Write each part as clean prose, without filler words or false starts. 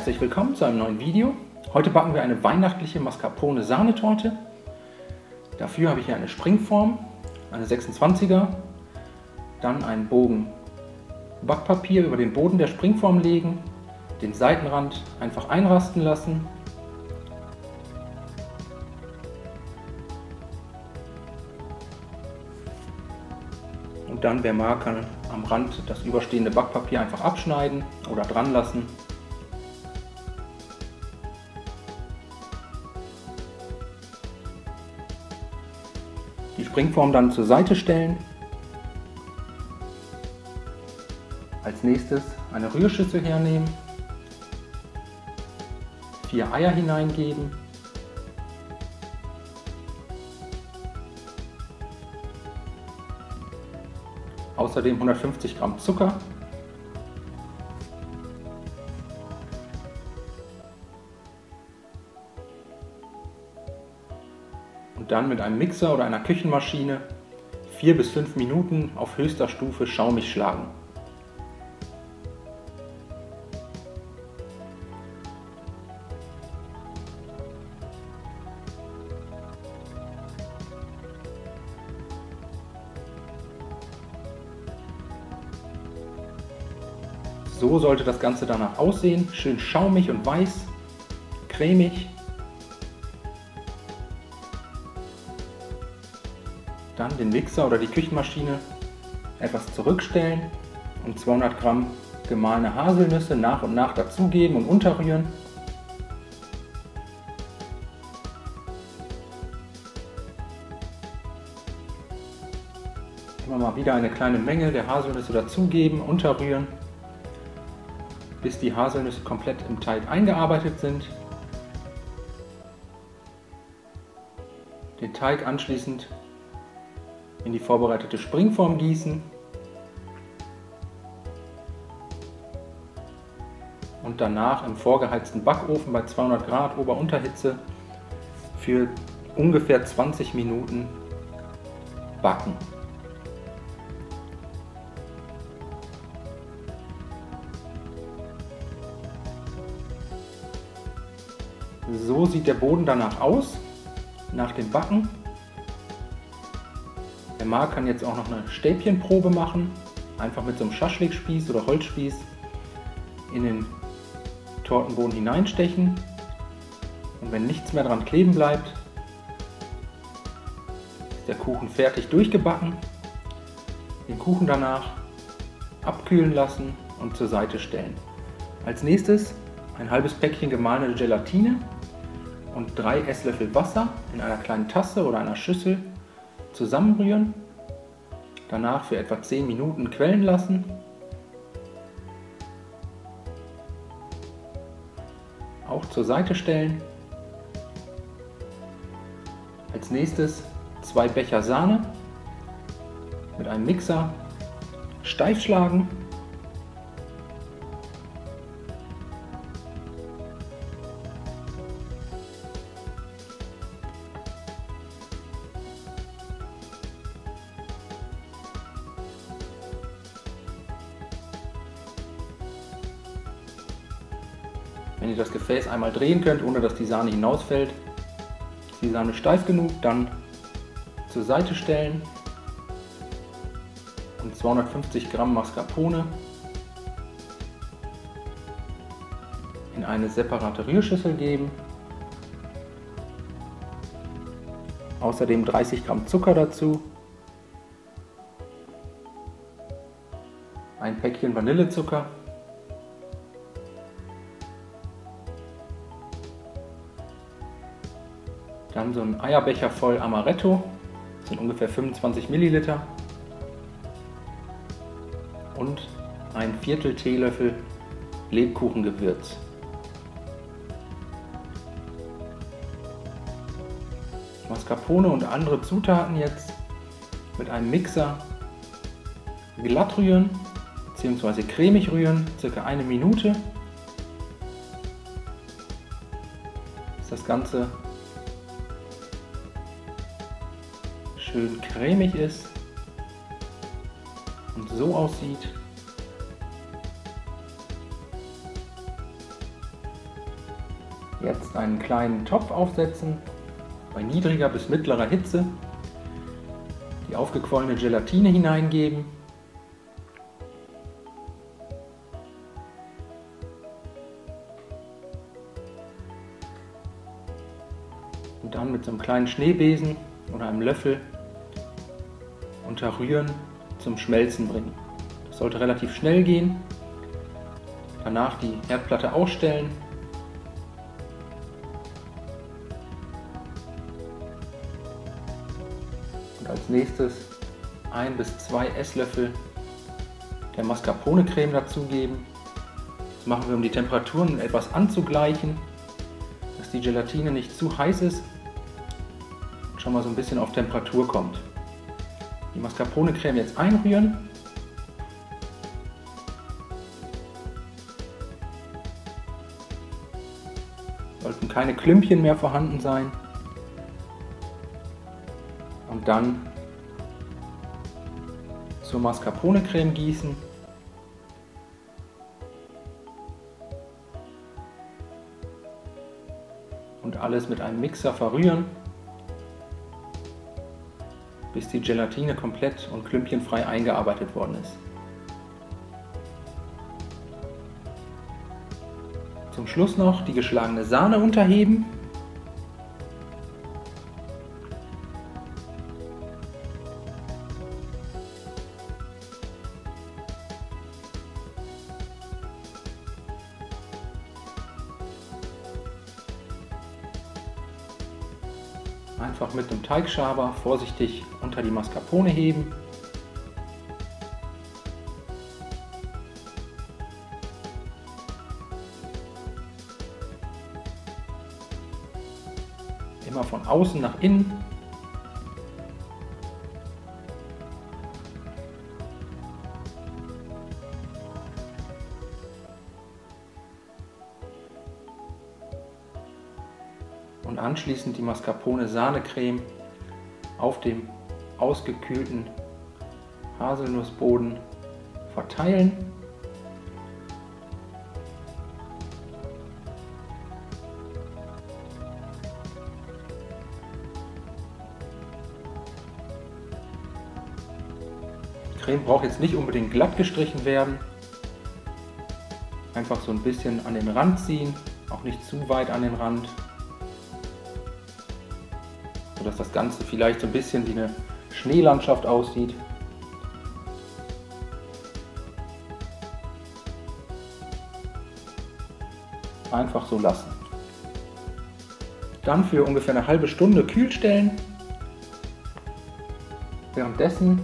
herzlich willkommen zu einem neuen Video. Heute backen wir eine weihnachtliche Mascarpone-Sahnetorte. Dafür habe ich hier eine Springform, eine 26er, dann einen Bogen Backpapier über den Boden der Springform legen, den Seitenrand einfach einrasten lassen. Und dann, wer mag, kann am Rand das überstehende Backpapier einfach abschneiden oder dran lassen. Die Springform dann zur Seite stellen. Als nächstes eine Rührschüssel hernehmen, 4 Eier hineingeben, außerdem 150 Gramm Zucker, und dann mit einem Mixer oder einer Küchenmaschine 4 bis 5 Minuten auf höchster Stufe schaumig schlagen. So sollte das Ganze danach aussehen, schön schaumig und weiß, cremig. Dann den Mixer oder die Küchenmaschine etwas zurückstellen und 200 Gramm gemahlene Haselnüsse nach und nach dazugeben und unterrühren. Immer mal wieder eine kleine Menge der Haselnüsse dazugeben, unterrühren, bis die Haselnüsse komplett im Teig eingearbeitet sind. Den Teig anschließend in die vorbereitete Springform gießen und danach im vorgeheizten Backofen bei 200 Grad Ober-Unterhitze für ungefähr 20 Minuten backen. So sieht der Boden danach aus, nach dem Backen. Wer mag, kann jetzt auch noch eine Stäbchenprobe machen. Einfach mit so einem Schaschlikspieß oder Holzspieß in den Tortenboden hineinstechen. Und wenn nichts mehr dran kleben bleibt, ist der Kuchen fertig durchgebacken. Den Kuchen danach abkühlen lassen und zur Seite stellen. Als nächstes ein halbes Päckchen gemahlene Gelatine und 3 Esslöffel Wasser in einer kleinen Tasse oder einer Schüssel zusammenrühren. Danach für etwa 10 Minuten quellen lassen. Auch zur Seite stellen. Als nächstes 2 Becher Sahne mit einem Mixer steif schlagen. Wenn ihr das Gefäß einmal drehen könnt, ohne dass die Sahne hinausfällt, ist die Sahne steif genug, dann zur Seite stellen und 250 Gramm Mascarpone in eine separate Rührschüssel geben. Außerdem 30 Gramm Zucker dazu, ein Päckchen Vanillezucker, dann so ein Eierbecher voll Amaretto, das sind ungefähr 25 Milliliter, und ein Viertel Teelöffel Lebkuchengewürz. Mascarpone und andere Zutaten jetzt mit einem Mixer glatt rühren bzw. cremig rühren, circa 1 Minute, bis das Ganze schön cremig ist und so aussieht. Jetzt einen kleinen Topf aufsetzen, bei niedriger bis mittlerer Hitze, die aufgequollene Gelatine hineingeben, und dann mit so einem kleinen Schneebesen oder einem Löffel unterrühren, zum Schmelzen bringen. Das sollte relativ schnell gehen. Danach die Herdplatte ausstellen. Und als nächstes 1 bis 2 Esslöffel der Mascarpone-Creme dazugeben. Das machen wir, um die Temperaturen etwas anzugleichen, dass die Gelatine nicht zu heiß ist und schon mal so ein bisschen auf Temperatur kommt. Die Mascarpone-Creme jetzt einrühren. Sollten keine Klümpchen mehr vorhanden sein. Und dann zur Mascarpone-Creme gießen. Und alles mit einem Mixer verrühren, bis die Gelatine komplett und klümpchenfrei eingearbeitet worden ist. Zum Schluss noch die geschlagene Sahne unterheben. Einfach mit dem Teigschaber vorsichtig unter die Mascarpone heben. Immer von außen nach innen. Und anschließend die Mascarpone-Sahne-Creme auf dem ausgekühlten Haselnussboden verteilen. Die Creme braucht jetzt nicht unbedingt glatt gestrichen werden. Einfach so ein bisschen an den Rand ziehen, auch nicht zu weit an den Rand, sodass das Ganze vielleicht so ein bisschen wie eine Schneelandschaft aussieht. Einfach so lassen. Dann für ungefähr eine halbe Stunde kühl stellen. Währenddessen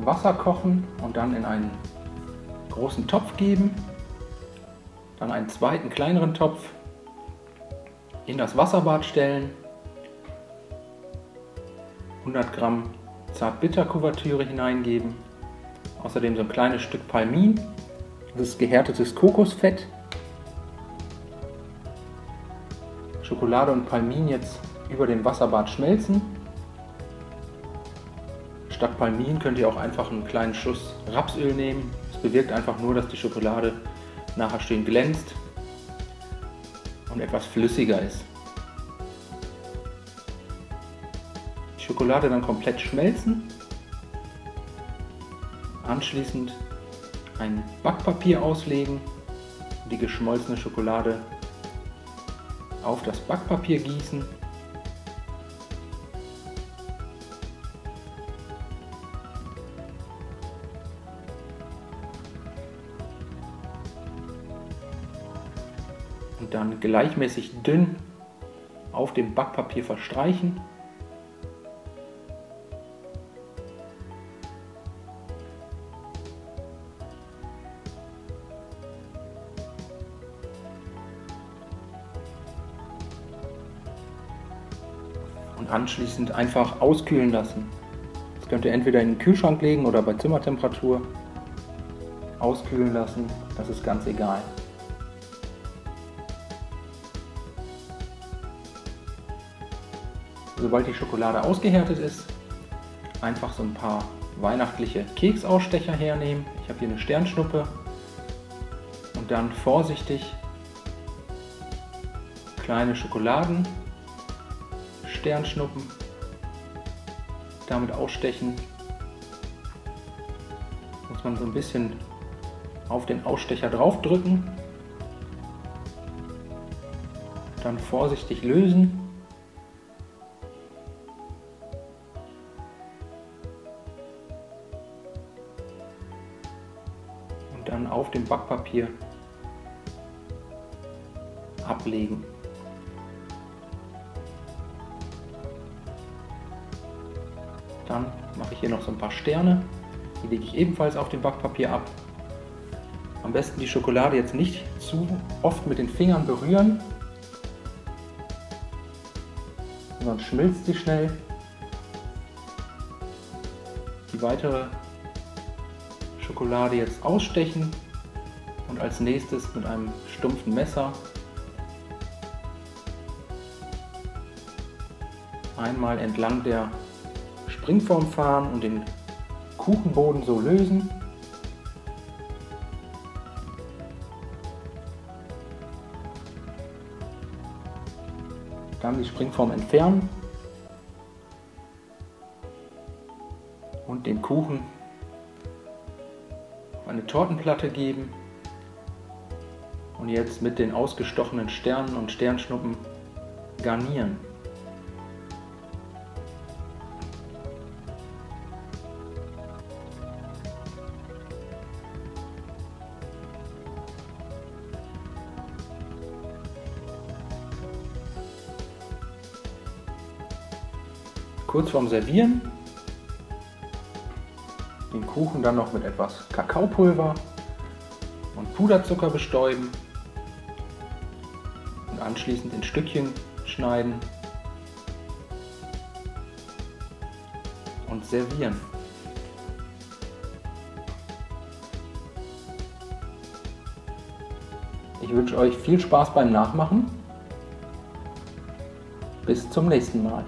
Wasser kochen und dann in einen großen Topf geben. Dann einen zweiten kleineren Topf in das Wasserbad stellen, 100 Gramm Zartbitterkuvertüre hineingeben, außerdem so ein kleines Stück Palmin, das ist gehärtetes Kokosfett, Schokolade und Palmin jetzt über dem Wasserbad schmelzen. Statt Palmin könnt ihr auch einfach einen kleinen Schuss Rapsöl nehmen, das bewirkt einfach nur, dass die Schokolade nachher schön glänzt und etwas flüssiger ist. Die Schokolade dann komplett schmelzen. Anschließend ein Backpapier auslegen und die geschmolzene Schokolade auf das Backpapier gießen. Und dann gleichmäßig dünn auf dem Backpapier verstreichen. Und anschließend einfach auskühlen lassen. Das könnt ihr entweder in den Kühlschrank legen oder bei Zimmertemperatur auskühlen lassen. Das ist ganz egal. Sobald die Schokolade ausgehärtet ist, einfach so ein paar weihnachtliche Keksausstecher hernehmen. Ich habe hier eine Sternschnuppe und dann vorsichtig kleine Schokoladensternschnuppen damit ausstechen. Muss man so ein bisschen auf den Ausstecher drauf drücken, dann vorsichtig lösen. Und dann auf dem Backpapier ablegen. Dann mache ich hier noch so ein paar Sterne, die lege ich ebenfalls auf dem Backpapier ab. Am besten die Schokolade jetzt nicht zu oft mit den Fingern berühren, sonst schmilzt sie schnell. Die weitere Schokolade jetzt ausstechen und als nächstes mit einem stumpfen Messer einmal entlang der Springform fahren und den Kuchenboden so lösen. Dann die Springform entfernen und den Kuchen auf eine Tortenplatte geben und jetzt mit den ausgestochenen Sternen und Sternschnuppen garnieren. Kurz vorm Servieren den Kuchen dann noch mit etwas Kakaopulver und Puderzucker bestäuben und anschließend in Stückchen schneiden und servieren. Ich wünsche euch viel Spaß beim Nachmachen. Bis zum nächsten Mal.